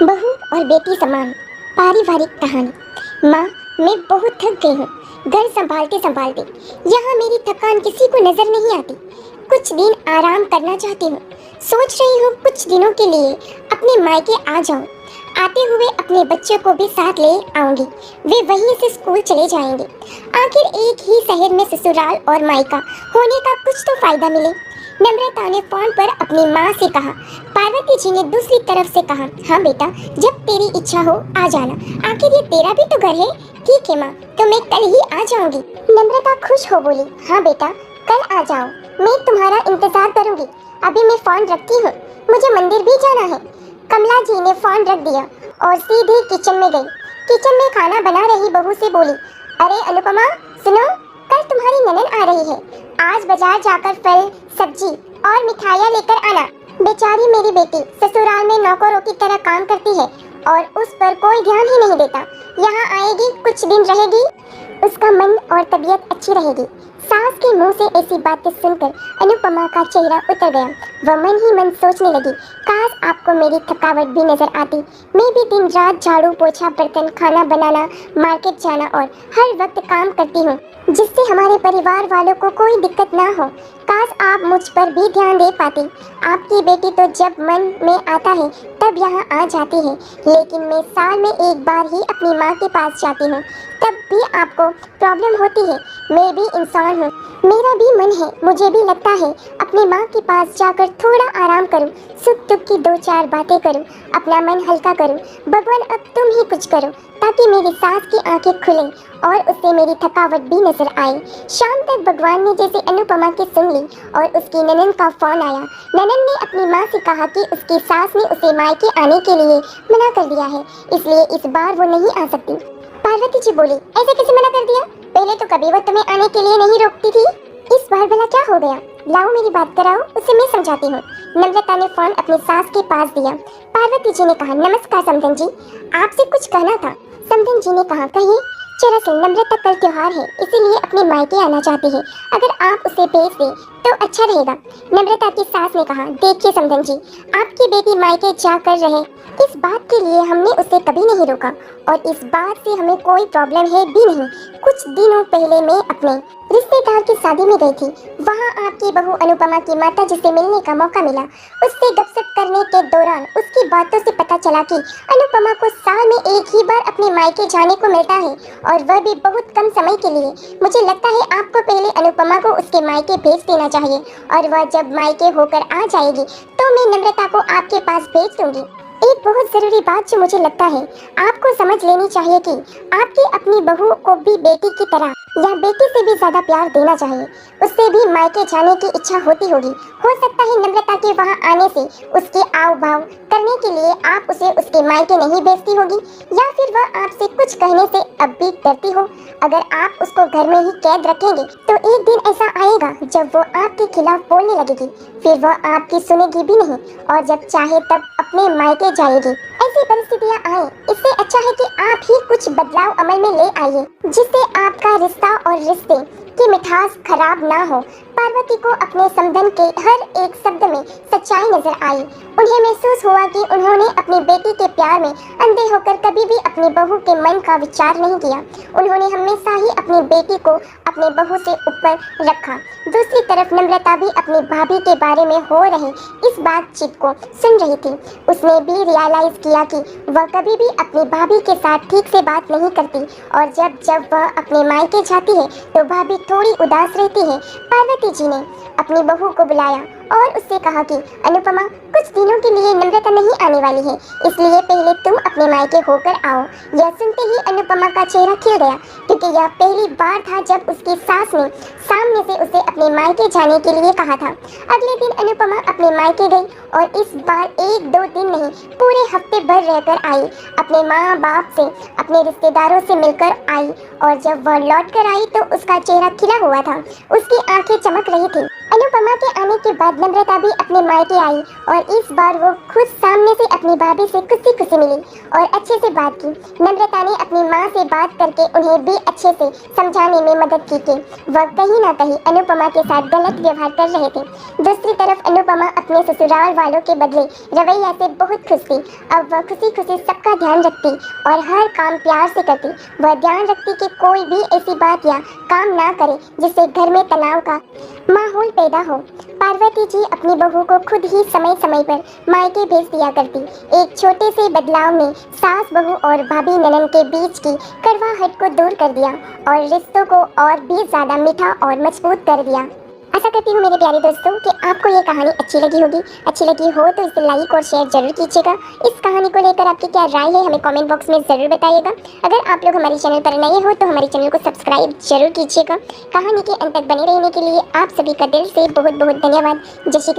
बहू और बेटी समान पारिवारिक कहानी। माँ, मैं बहुत थक गई हूँ घर संभालते संभालते। यहाँ मेरी थकान किसी को नजर नहीं आती। कुछ दिन आराम करना चाहती हूँ। सोच रही हूँ कुछ दिनों के लिए अपने मायके आ जाऊँ। आते हुए अपने बच्चों को भी साथ ले आऊंगी। वे वहीं से स्कूल चले जाएंगे। आखिर एक ही शहर में ससुराल और मायका होने का कुछ तो फायदा मिले। नम्रता ने फोन पर अपनी माँ से कहा। पार्वती जी ने दूसरी तरफ से कहा, हाँ बेटा, जब तेरी इच्छा हो आ जाना। आखिर ये तेरा भी तो घर है। ठीक है माँ, तो मैं कल ही आ जाऊंगी। नम्रता खुश हो बोली, हाँ बेटा, कल आ जाओ, मैं तुम्हारा इंतजार करूंगी। अभी मैं फोन रखती हूँ, मुझे मंदिर भी जाना है। कमला जी ने फोन रख दिया और सीधे किचन में गई। किचन में खाना बना रही बहू से बोली, अरे अनुपमा, सुनो, कल तुम्हारी ननद आ रही है। आज बाजार जाकर फल, सब्जी और मिठाइयाँ लेकर आना। बेचारी मेरी बेटी ससुराल में नौकरों की तरह काम करती है और उस पर कोई ध्यान ही नहीं देता। यहाँ आएगी, कुछ दिन रहेगी, उसका मन और तबीयत अच्छी रहेगी। सास के मुंह से ऐसी बातें सुनकर अनुपमा का चेहरा उतर गया। वह मन ही मन सोचने लगी, काश आपको मेरी थकावट भी नजर आती। मैं भी दिन रात झाड़ू पोछा बर्तन खाना बनाना मार्केट जाना और हर वक्त काम करती हूँ, जिससे हमारे परिवार वालों को कोई दिक्कत ना हो। काश आप मुझ पर भी ध्यान दे पाती। आपकी बेटी तो जब मन में आता है तब यहाँ आ जाती है, लेकिन मैं साल में एक बार ही अपनी माँ के पास जाती हूँ, तब भी आपको प्रॉब्लम होती है। मैं भी इंसान हूँ, मेरा भी मन है, मुझे भी लगता है अपनी माँ के पास जाकर थोड़ा आराम करूँ, सुख दुख की दो चार बातें करूँ, अपना मन हल्का करूँ। भगवान, अब तुम ही कुछ करो ताकि मेरी सास की आंखें खुलें और उससे मेरी थकावट भी नजर आए। शाम तक भगवान ने जैसे अनुपमा की सुन ली और उसकी ननद का फोन आया। ननद ने अपनी माँ से कहा कि उसकी सास ने उसे मायके आने के लिए मना कर दिया है, इसलिए इस बार वो नहीं आ सकती। पार्वती जी बोली, ऐसे कैसे मना कर दिया? पहले तो कभी वो तुम्हें आने के लिए नहीं रोकती थी, इस बार भला क्या हो गया? लाओ मेरी बात कराओ, उसे मैं समझाती हूँ। नम्रता ने फोन अपनी सास के पास दिया। पार्वती जी ने कहा, नमस्कार समधन जी, आपसे कुछ कहना था। समधन जी ने कहा, कहिए। दरअसल नम्रता कल त्योहार है, इसीलिए अपने मायके आना चाहती है। अगर आप उसे भेज दें तो अच्छा रहेगा। नम्रता की सास ने कहा, देखिए समधन जी, आपकी बेटी मायके जा कर रहे, इस बात के लिए हमने उसे कभी नहीं रोका और इस बात से हमें कोई प्रॉब्लम है भी नहीं। कुछ दिनों पहले मैं अपने रिश्तेदार की शादी में गई थी। वहाँ आपकी बहू अनुपमा की माता जी से मिलने का मौका मिला। उससे गपशप करने के दौरान उसकी बातों से पता चला कि अनुपमा को साल में एक ही बार अपने मायके जाने को मिलता है और वह भी बहुत कम समय के लिए। मुझे लगता है आपको पहले अनुपमा को उसके मायके भेज देना चाहिए और वह जब मायके होकर आ जाएगी तो मैं नम्रता को आपके पास भेज दूंगी। एक बहुत ज़रूरी बात जो मुझे लगता है आपको समझ लेनी चाहिए कि आपकी अपनी बहू को भी बेटी की तरह या बेटी से भी ज़्यादा प्यार देना चाहिए। उससे भी मायके जाने की इच्छा होती होगी। हो सकता है नम्रता के वहाँ आने से उसके आव भाव करने के लिए आप उसे उसके मायके नहीं भेजती होगी, या फिर वह आपसे कुछ कहने से अब भी डरती हो। अगर आप उसको घर में ही कैद रखेंगे तो एक दिन ऐसा आएगा जब वो आपके खिलाफ बोलने लगेगी, फिर वह आपकी सुनेगी भी नहीं और जब चाहे तब अपने मायके जाएगी। ऐसी परिस्थितियाँ आए, इससे अच्छा है कि आप ही कुछ बदलाव अमल में ले आइए जिससे आपका रिश्ता और रिश्ते की मिठास खराब ना हो। पार्वती को अपने समधन के हर एक शब्द में सच्चाई नजर आई। उन्हें महसूस हुआ कि उन्होंने अपनी बेटी के प्यार में अंधे होकर कभी भी अपनी बहू के मन का विचार नहीं किया। उन्होंने हमेशा ही अपनी बेटी को अपने बहू से ऊपर रखा। दूसरी तरफ नम्रता भी अपनी भाभी के बारे में हो रही इस बातचीत को सुन रही थी। उसने भी रियलाइज किया कि वह कभी भी अपनी भाभी के साथ ठीक से बात नहीं करती और जब जब वह अपने मायके जाती है तो भाभी थोड़ी उदास रहती है। पार्वती जी ने अपनी बहू को बुलाया और उससे कहा कि अनुपमा, कुछ दिनों के लिए नम्रता नहीं आने वाली है, इसलिए पहले तुम अपने मायके होकर आओ। यह सुनते ही अनुपमा का चेहरा खिल गया, क्योंकि यह पहली बार था जब उसकी सास ने सामने से उसे अपने मायके जाने के लिए कहा था। अगले दिन अनुपमा अपने मायके गई और इस बार एक दो दिन नहीं, पूरे हफ्ते भर रहकर आई। अपने माँ बाप से, अपने रिश्तेदारों से मिलकर आई और जब वह लौट कर आई तो उसका चेहरा खिला हुआ था, उसकी आंखें चमक रही थी। अनुपमा के आने के बाद नम्रता भी अपने मायके आई और इस बार वो खुद सामने से अपनी भाभी से खुशी खुशी मिली और अच्छे से बात की। नम्रता ने अपनी माँ से बात करके उन्हें भी अच्छे से समझाने में मदद की कि वह कहीं ना कहीं अनुपमा के साथ गलत व्यवहार कर रहे थे। दूसरी तरफ अनुपमा अपने ससुराल वालों के बदले रवैया से बहुत खुश थी। अब वह खुशी खुशी सबका ध्यान रखती और हर काम प्यार से करती। वह ध्यान रखती कि कोई भी ऐसी बात या काम ना करे जिससे घर में तनाव का माहौल पैदा हो। पार्वती जी अपनी बहू को खुद ही समय समय पर मायके भेज दिया करती। एक छोटे से बदलाव में सास बहू और भाभी ननद के बीच की कड़वाहट को दूर कर दिया और रिश्तों को और भी ज़्यादा मीठा और मजबूत कर दिया। आशा करती हूँ मेरे प्यारे दोस्तों कि आपको ये कहानी अच्छी लगी होगी। अच्छी लगी हो तो इसे लाइक और शेयर जरूर कीजिएगा। इस कहानी को लेकर आपकी क्या राय है हमें कमेंट बॉक्स में ज़रूर बताइएगा। अगर आप लोग हमारे चैनल पर नए हो तो हमारे चैनल को सब्सक्राइब जरूर कीजिएगा। कहानी के अंत तक बने रहने के लिए आप सभी का दिल से बहुत बहुत धन्यवाद। जय श्री कृष्ण।